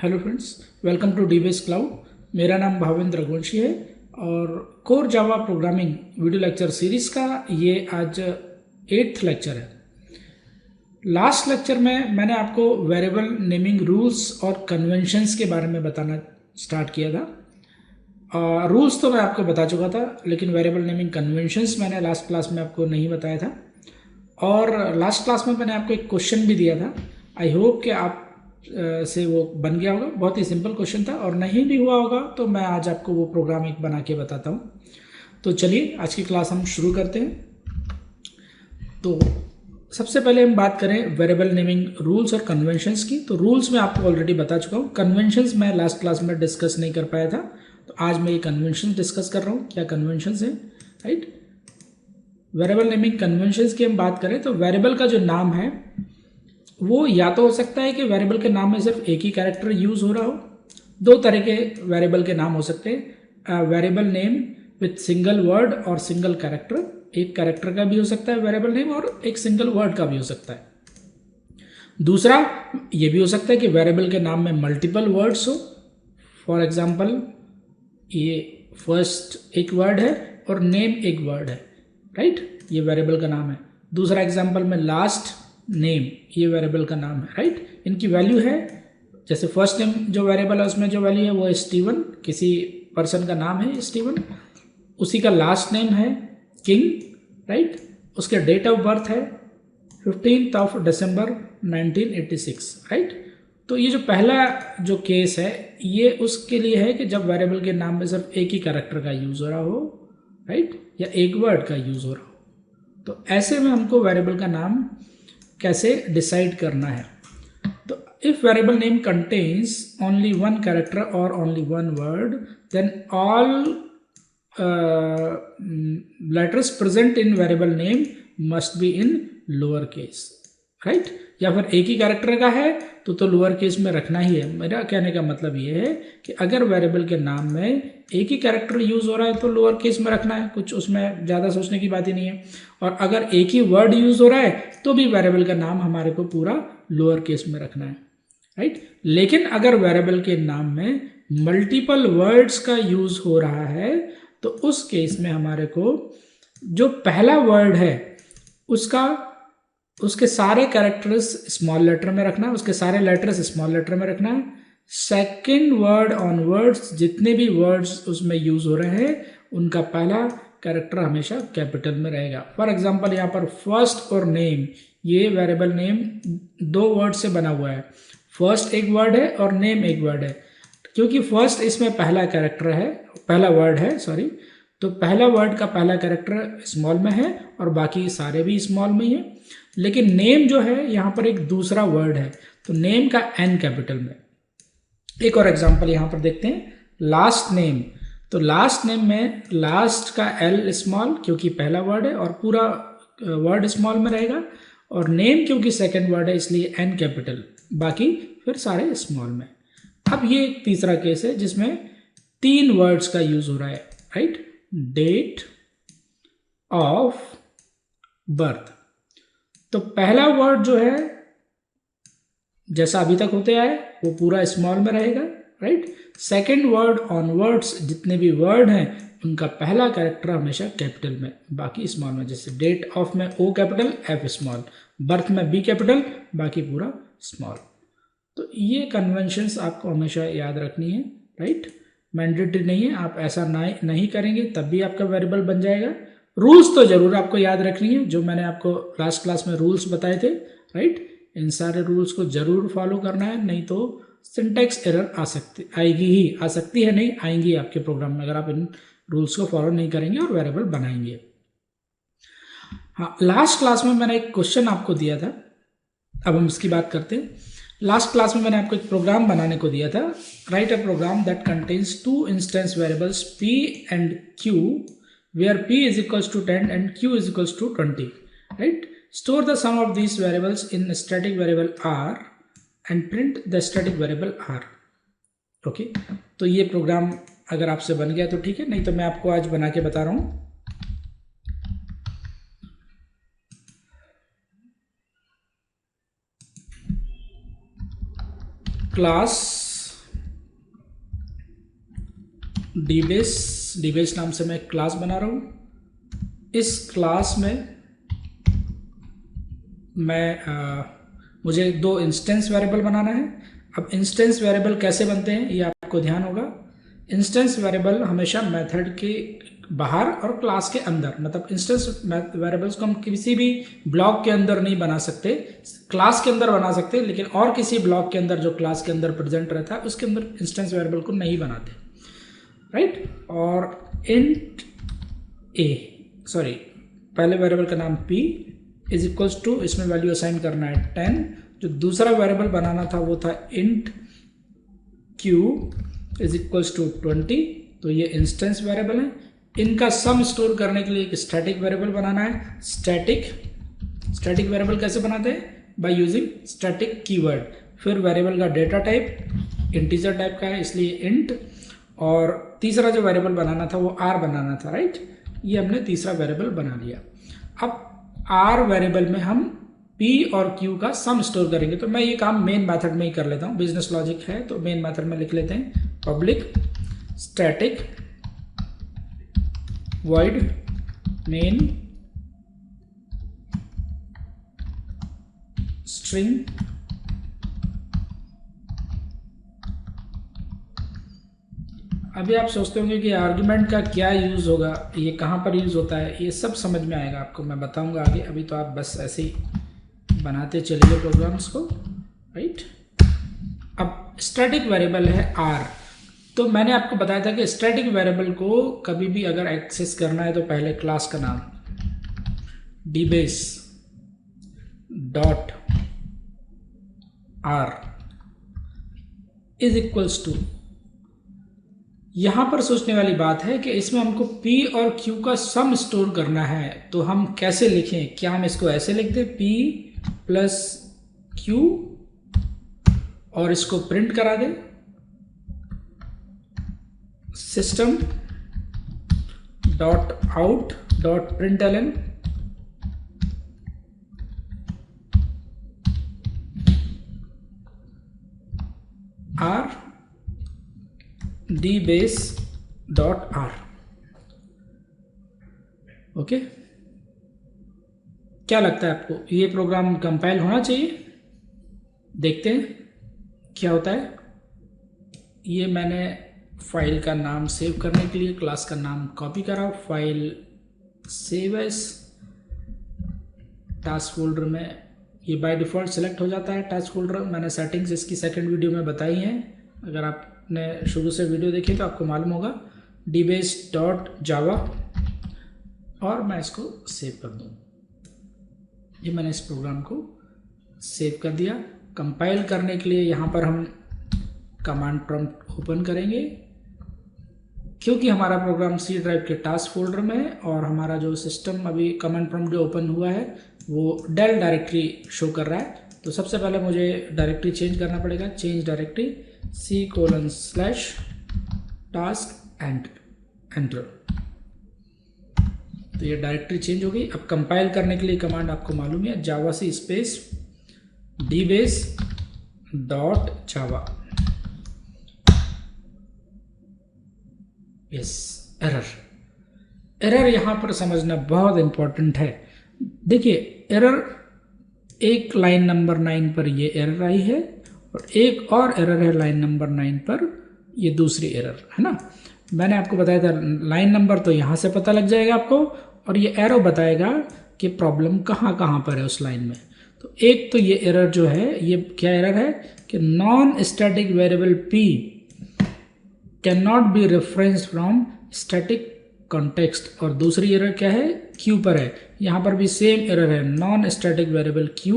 Hello friends, welcome to Dbase Cloud. मेरा नाम भावेंद्र रघुवंशी है और core Java programming video lecture series का ये आज 8th लेक्चर है। लास्ट लेक्चर में मैंने आपको वेरिएबल नेमिंग रूल्स और कन्वेंशंस के बारे में बताना स्टार्ट किया था। रूल्स तो मैं आपको बता चुका था, लेकिन वेरिएबल नेमिंग कन्वेंशंस मैंने लास्ट क्लास में आपको नहीं बताया था। और लास्ट क्लास में मैंने आपको एक क्वेश्चन भी दिया था। आई होप कि आप से वो बन गया होगा। बहुत ही सिंपल क्वेश्चन था, और नहीं भी हुआ होगा तो मैं आज आपको वो प्रोग्राम एक बना के बताता हूँ। तो चलिए आज की क्लास हम शुरू करते हैं। तो सबसे पहले हम बात करें वेरिएबल नेमिंग रूल्स और कन्वेंशंस की। तो रूल्स मैं आपको ऑलरेडी बता चुका हूँ, कन्वेंशंस मैं लास्ट क्लास में डिस्कस नहीं कर पाया था, तो आज मैं ये कन्वेंशन डिस्कस कर रहा हूँ। क्या कन्वेंशंस हैं, राइट। वेरिएबल नेमिंग कन्वेंशंस की हम बात करें तो वेरिएबल का जो नाम है वो या तो हो सकता है कि वेरिएबल के नाम में सिर्फ एक ही कैरेक्टर यूज हो रहा हो। दो तरह के वेरिएबल के नाम हो सकते हैं, variable name with single word और सिंगल कैरेक्टर। एक कैरेक्टर का भी हो सकता है वेरिएबल नेम, और एक सिंगल वर्ड का भी हो सकता है। दूसरा ये भी हो सकता है कि वेरिएबल के नाम में मल्टीपल वर्ड्स हो। फॉर एग्जाम्पल, ये फर्स्ट एक वर्ड है और नेम एक वर्ड है, राइट, ये वेरिएबल का नाम है। दूसरा एग्जाम्पल में लास्ट नेम, ये वेरिएबल का नाम है, राइट। इनकी वैल्यू है, जैसे फर्स्ट नेम जो वेरिएबल है उसमें जो वैल्यू है वो है स्टीवन, किसी पर्सन का नाम है स्टीवन। उसी का लास्ट नेम है किंग, राइट। उसके डेट ऑफ बर्थ है 15th December 1986, राइट। तो ये जो पहला जो केस है ये उसके लिए है कि जब वेरिएबल के नाम में सिर्फ एक ही कैरेक्टर का यूज हो रहा हो, राइट, या एक वर्ड का यूज हो रहा हो। तो ऐसे में हमको वेरिएबल का नाम कैसे डिसाइड करना है। तो if variable name contains only one character और only one word, then all letters present in variable name must be in lower case, right. या फिर एक ही कैरेक्टर का है तो लोअर केस में रखना ही है। मेरा कहने का मतलब ये है कि अगर वेरिएबल के नाम में एक ही कैरेक्टर यूज हो रहा है तो लोअर केस में रखना है, कुछ उसमें ज़्यादा सोचने की बात ही नहीं है। और अगर एक ही वर्ड यूज हो रहा है तो भी वेरिएबल का नाम हमारे को पूरा लोअर केस में रखना है, राइट। लेकिन अगर वेरिएबल के नाम में मल्टीपल वर्ड्स का यूज हो रहा है तो उस केस में हमारे को जो पहला वर्ड है उसके सारे कैरेक्टर्स स्मॉल लेटर में रखना है, उसके सारे लेटर्स स्मॉल लेटर में रखना है। सेकंड वर्ड ऑनवर्ड्स जितने भी वर्ड्स उसमें यूज हो रहे हैं उनका पहला कैरेक्टर हमेशा कैपिटल में रहेगा। फॉर एग्जांपल यहाँ पर फर्स्ट और नेम, ये वेरिएबल नेम दो वर्ड से बना हुआ है। फर्स्ट एक वर्ड है और नेम एक वर्ड है। क्योंकि फर्स्ट इसमें पहला कैरेक्टर है, पहला वर्ड है, सॉरी, तो पहला वर्ड का पहला कैरेक्टर स्मॉल में है और बाकी सारे भी स्मॉल में ही है। लेकिन नेम जो है यहाँ पर एक दूसरा वर्ड है, तो नेम का एन कैपिटल में। एक और एग्जांपल यहाँ पर देखते हैं, लास्ट नेम। तो लास्ट नेम में लास्ट का एल स्मॉल क्योंकि पहला वर्ड है और पूरा वर्ड स्मॉल में रहेगा, और नेम क्योंकि सेकंड वर्ड है इसलिए एन कैपिटल, बाकी फिर सारे स्मॉल में। अब ये एक तीसरा केस है जिसमें तीन वर्ड्स का यूज हो रहा है, राइट। डेट ऑफ बर्थ, तो पहला वर्ड जो है जैसा अभी तक होते आए वो पूरा स्मॉल में रहेगा, राइट। सेकंड वर्ड ऑनवर्ड्स जितने भी वर्ड हैं उनका पहला कैरेक्टर हमेशा कैपिटल में, बाकी स्मॉल में। जैसे डेट ऑफ में O capital F small, birth में बी कैपिटल, बाकी पूरा स्मॉल। तो ये कन्वेंशंस आपको हमेशा याद रखनी है, राइट। मैंडेटरी नहीं है, आप ऐसा नहीं करेंगे तब भी आपका वेरिएबल बन जाएगा। रूल्स तो जरूर आपको याद रखनी है, जो मैंने आपको लास्ट क्लास में रूल्स बताए थे, राइट। इन सारे रूल्स को जरूर फॉलो करना है, नहीं तो सिंटैक्स एरर आ सकती है, नहीं आएंगी आपके प्रोग्राम में अगर आप इन रूल्स को फॉलो नहीं करेंगे और वेरिएबल बनाएंगे। हाँ, लास्ट क्लास में मैंने एक क्वेश्चन आपको दिया था, अब हम इसकी बात करते हैं। लास्ट क्लास में मैंने आपको एक प्रोग्राम बनाने को दिया था, write a program that contains two instance variables p and q where p is equals to 10 and q is equals to 20, right. Store the sum of these variables in a static variable r and print the static variable r, okay. तो ये programme अगर आपसे बन गया तो ठीक है, नहीं तो मैं आपको आज बना के बता रहा हूँ। क्लास डीबेस नाम से मैं एक क्लास बना रहा हूँ। इस क्लास में मुझे 2 इंस्टेंस वेरिएबल बनाना है। अब इंस्टेंस वेरिएबल कैसे बनते हैं ये आपको ध्यान होगा। इंस्टेंस वेरिएबल हमेशा मेथड के बाहर और क्लास के अंदर, मतलब इंस्टेंस वेरिएबल्स को हम किसी भी ब्लॉक के अंदर नहीं बना सकते, क्लास के अंदर बना सकते, लेकिन और किसी ब्लॉक के अंदर जो क्लास के अंदर प्रेजेंट रहता है उसके अंदर इंस्टेंस वेरिएबल को नहीं बनाते, राइट। और इंट पहले वेरिएबल का नाम p इज इक्वल्स टू, इसमें वैल्यू असाइन करना है 10। जो दूसरा वेरिएबल बनाना था वो था int q is equals to 20। तो ये इंस्टेंस वेरिएबल है। इनका सम स्टोर करने के लिए एक स्टैटिक वेरिएबल बनाना है। स्टैटिक वेरिएबल कैसे बनाते हैं? By using static keyword. फिर वेरिएबल का डेटा टाइप इंटीजर टाइप का है इसलिए इंट, और तीसरा जो वेरिएबल बनाना था वो r बनाना था, राइट। ये हमने तीसरा वेरिएबल बना लिया। अब r वेरिएबल में हम p और q का सम स्टोर करेंगे। तो मैं ये काम मेन मेथड में ही कर लेता हूँ, बिजनेस लॉजिक है तो मेन मेथड में लिख लेते हैं public static void main string अभी आप सोचते होंगे कि आर्गुमेंट का क्या यूज़ होगा, ये कहाँ पर यूज़ होता है, ये सब समझ में आएगा आपको, मैं बताऊंगा आगे। अभी तो आप बस ऐसे ही बनाते चलिए प्रोग्राम्स को, राइट। अब स्टैटिक वेरिएबल है r। तो मैंने आपको बताया था कि स्टैटिक वेरिएबल को कभी भी अगर एक्सेस करना है तो पहले क्लास का नाम dbase dot r is equals to, यहां पर सोचने वाली बात है कि इसमें हमको p और q का सम स्टोर करना है। तो हम कैसे लिखें? क्या हम इसको ऐसे लिख दें p प्लस q और इसको प्रिंट करा दें system dot out dot println r dbase dot r। Okay, क्या लगता है आपको ये प्रोग्राम कंपाइल होना चाहिए? देखते हैं क्या होता है। ये मैंने फाइल का नाम सेव करने के लिए क्लास का नाम कॉपी करा, file save as task folder में ये बाय डिफ़ॉल्ट सेलेक्ट हो जाता है टास्क फोल्डर। मैंने सेटिंग्स इसकी सेकंड वीडियो में बताई हैं, अगर आपने शुरू से वीडियो देखी तो आपको मालूम होगा। dbase.java और मैं इसको सेव कर दूँ। ये मैंने इस प्रोग्राम को सेव कर दिया। कंपाइल करने के लिए यहाँ पर हम कमांड प्रॉम्प्ट ओपन करेंगे, क्योंकि हमारा प्रोग्राम सी ड्राइव के टास्क फोल्डर में है और हमारा जो सिस्टम अभी कमांड प्रॉम्प्ट जो ओपन हुआ है वो डेल डायरेक्टरी शो कर रहा है। तो सबसे पहले मुझे डायरेक्टरी चेंज करना पड़ेगा। Change directory c:/task enter. तो ये डायरेक्टरी चेंज हो गई। अब कंपाइल करने के लिए कमांड आपको मालूम है, जावा सी स्पेस dbase.java। यस, एरर यहां पर समझना बहुत इंपॉर्टेंट है। देखिए, एरर एक लाइन नंबर 9 पर ये एरर आई है और एक और एरर है लाइन नंबर 9 पर, ये दूसरी एरर है ना। मैंने आपको बताया था लाइन नंबर तो यहां से पता लग जाएगा आपको, और ये एरो बताएगा कि प्रॉब्लम कहां कहां पर है उस लाइन में। तो एक तो ये एरर जो है, ये क्या एरर है कि non static variable p can not be reference from static context. और दूसरी एरर क्या है, q पर है। यहाँ पर भी सेम एरर है, non static variable q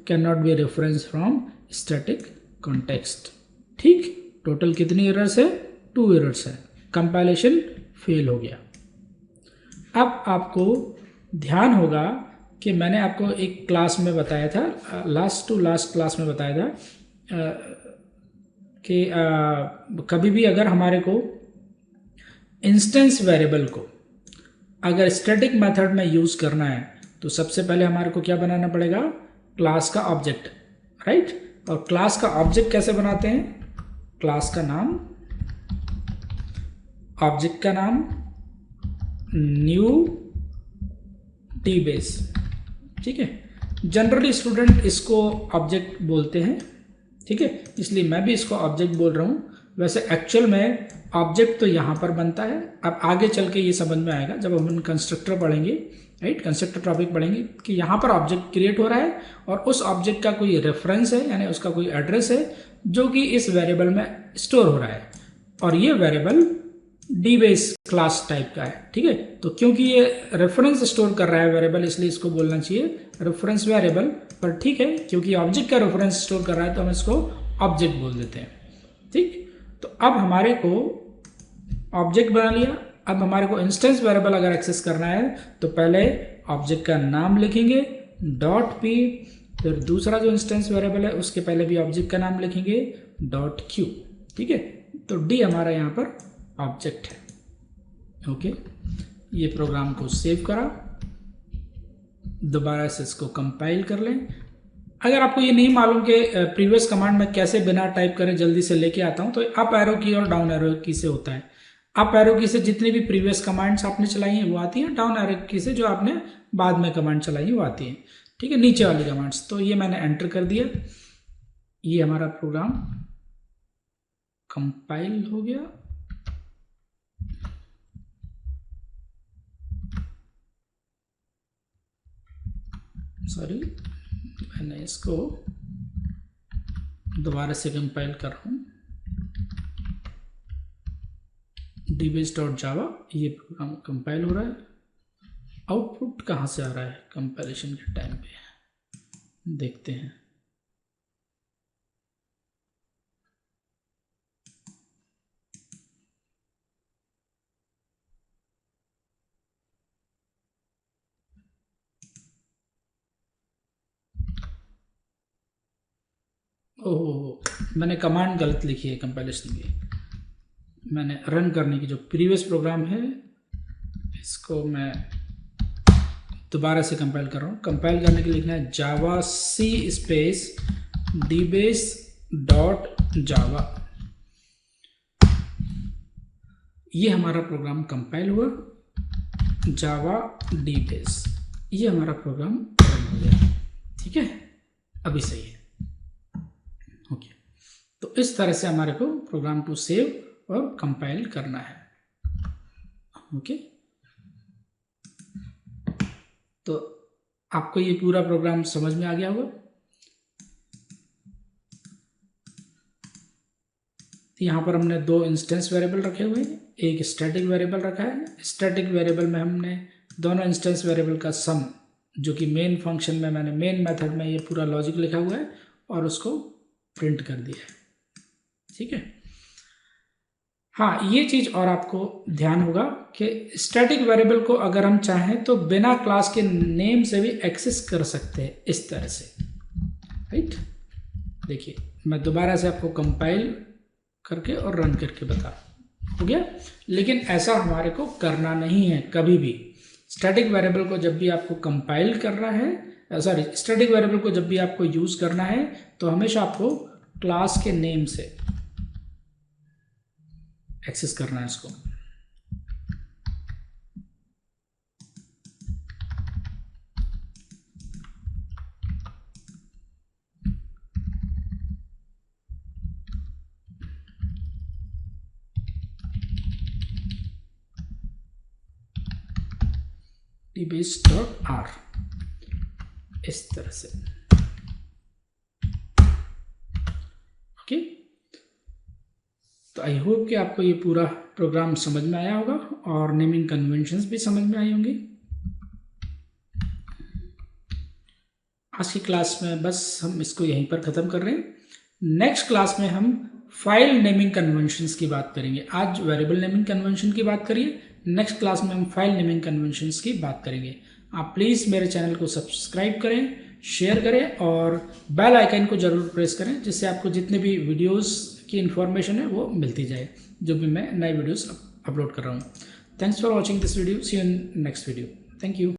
can not be reference from static context. ठीक, टोटल कितनी एरर्स है? 2 एरर्स है। कंपाइलेशन फेल हो गया। अब आपको ध्यान होगा कि मैंने आपको एक क्लास में बताया था, लास्ट क्लास में बताया था कि कभी भी अगर हमारे को इंस्टेंस वेरिएबल को अगर स्टैटिक मेथड में यूज़ करना है तो सबसे पहले हमारे को क्या बनाना पड़ेगा? क्लास का ऑब्जेक्ट, राइट। और क्लास का ऑब्जेक्ट कैसे बनाते हैं? क्लास का नाम ऑब्जेक्ट का नाम न्यू DBase, ठीक है। जनरली स्टूडेंट इसको ऑब्जेक्ट बोलते हैं, ठीक है, इसलिए मैं भी इसको ऑब्जेक्ट बोल रहा हूँ। वैसे एक्चुअल में ऑब्जेक्ट तो यहाँ पर बनता है। अब आगे चल के ये समझ में आएगा जब हम कंस्ट्रक्टर पढ़ेंगे, राइट, कंस्ट्रक्टर टॉपिक पढ़ेंगे कि यहाँ पर ऑब्जेक्ट क्रिएट हो रहा है और उस ऑब्जेक्ट का कोई रेफरेंस है, यानी उसका कोई एड्रेस है जो कि इस वेरिएबल में स्टोर हो रहा है, और ये वेरिएबल DBase क्लास टाइप का है, ठीक है। तो क्योंकि ये रेफरेंस स्टोर कर रहा है वेरिएबल, इसलिए इसको बोलना चाहिए रेफरेंस वेरिएबल, पर ठीक है क्योंकि ऑब्जेक्ट का रेफरेंस स्टोर कर रहा है तो हम इसको ऑब्जेक्ट बोल देते हैं, ठीक। तो अब हमारे को ऑब्जेक्ट बना लिया। अब हमारे को इंस्टेंस वेरिएबल अगर एक्सेस करना है तो पहले ऑब्जेक्ट का नाम लिखेंगे .p, फिर दूसरा जो इंस्टेंस वेरिएबल है उसके पहले भी ऑब्जेक्ट का नाम लिखेंगे .q, ठीक है। तो D हमारा यहाँ पर ऑब्जेक्ट है, ओके। ये प्रोग्राम को सेव करा, दोबारा से इसको कंपाइल कर लें। अगर आपको ये नहीं मालूम कि प्रीवियस कमांड में कैसे बिना टाइप करें जल्दी से लेके आता हूं, तो अप एरो की और डाउन एरो की से होता है। अप एरो की से जितनी भी प्रीवियस कमांड्स आपने चलाई हैं वो आती हैं, डाउन एरो की से जो आपने बाद में कमांड चलाई है वो आती है, ठीक है, नीचे वाली कमांड्स। तो ये मैंने एंटर कर दिया, ये हमारा प्रोग्राम कंपाइल हो गया। सॉरी, मैंने इसको दोबारा से कंपाइल कर रहा हूँ। dbase.java, ये प्रोग्राम कंपाइल हो रहा है। आउटपुट कहाँ से आ रहा है कंपाइलेशन के टाइम पे, देखते हैं। ओह, मैंने कमांड गलत लिखी है कंपाइलेशन की। मैंने रन करने की जो प्रीवियस प्रोग्राम है इसको मैं दोबारा से कंपाइल कर रहा हूँ। कंपाइल करने के लिए लिखना है जावा सी स्पेस dbase.java। ये हमारा प्रोग्राम कंपाइल हुआ, जावा DBase, ये हमारा प्रोग्राम रन हो गया, ठीक है, अभी सही है, ओके। तो इस तरह से हमारे को प्रोग्राम को सेव और कंपाइल करना है, ओके। तो आपको ये पूरा प्रोग्राम समझ में आ गया होगा। यहाँ पर हमने दो इंस्टेंस वेरिएबल रखे हुए हैं, एक स्टैटिक वेरिएबल रखा है। स्टैटिक वेरिएबल में हमने दोनों इंस्टेंस वेरिएबल का सम, जो कि मेन फंक्शन में मैंने मेन मेथड में ये पूरा लॉजिक लिखा हुआ है और उसको प्रिंट कर दिया है, ठीक है। हाँ, ये चीज़ और आपको ध्यान होगा कि स्टैटिक वेरिएबल को अगर हम चाहें तो बिना क्लास के नेम से भी एक्सेस कर सकते हैं, इस तरह से, राइट। देखिए मैं दोबारा से आपको कंपाइल करके और रन करके बता, हो गया। लेकिन ऐसा हमारे को करना नहीं है कभी भी। स्टैटिक वेरिएबल को जब भी आपको कंपाइल करना है, सॉरी, स्टैटिक वेरिएबल को जब भी आपको यूज़ करना है तो हमेशा आपको क्लास के नेम से एक्सेस करना है इसको। dbase.r, इस तरह से, ओके। तो आई होप कि आपको ये पूरा प्रोग्राम समझ में आया होगा और नेमिंग कन्वेंशंस भी समझ में आई होंगी। आज की क्लास में बस हम इसको यहीं पर ख़त्म कर रहे हैं। नेक्स्ट क्लास में हम फाइल नेमिंग कन्वेंशंस की बात करेंगे। आज वेरिएबल नेमिंग कन्वेंशन की बात करिए, नेक्स्ट क्लास में हम फाइल नेमिंग कन्वेंशंस की बात करेंगे। आप प्लीज़ मेरे चैनल को सब्सक्राइब करें, शेयर करें और बेल आइकन को ज़रूर प्रेस करें, जिससे आपको जितने भी वीडियोस की इन्फॉर्मेशन है वो मिलती जाए, जो भी मैं नए वीडियोस अपलोड कर रहा हूँ। Thanks for watching this video, see you in next video, thank you.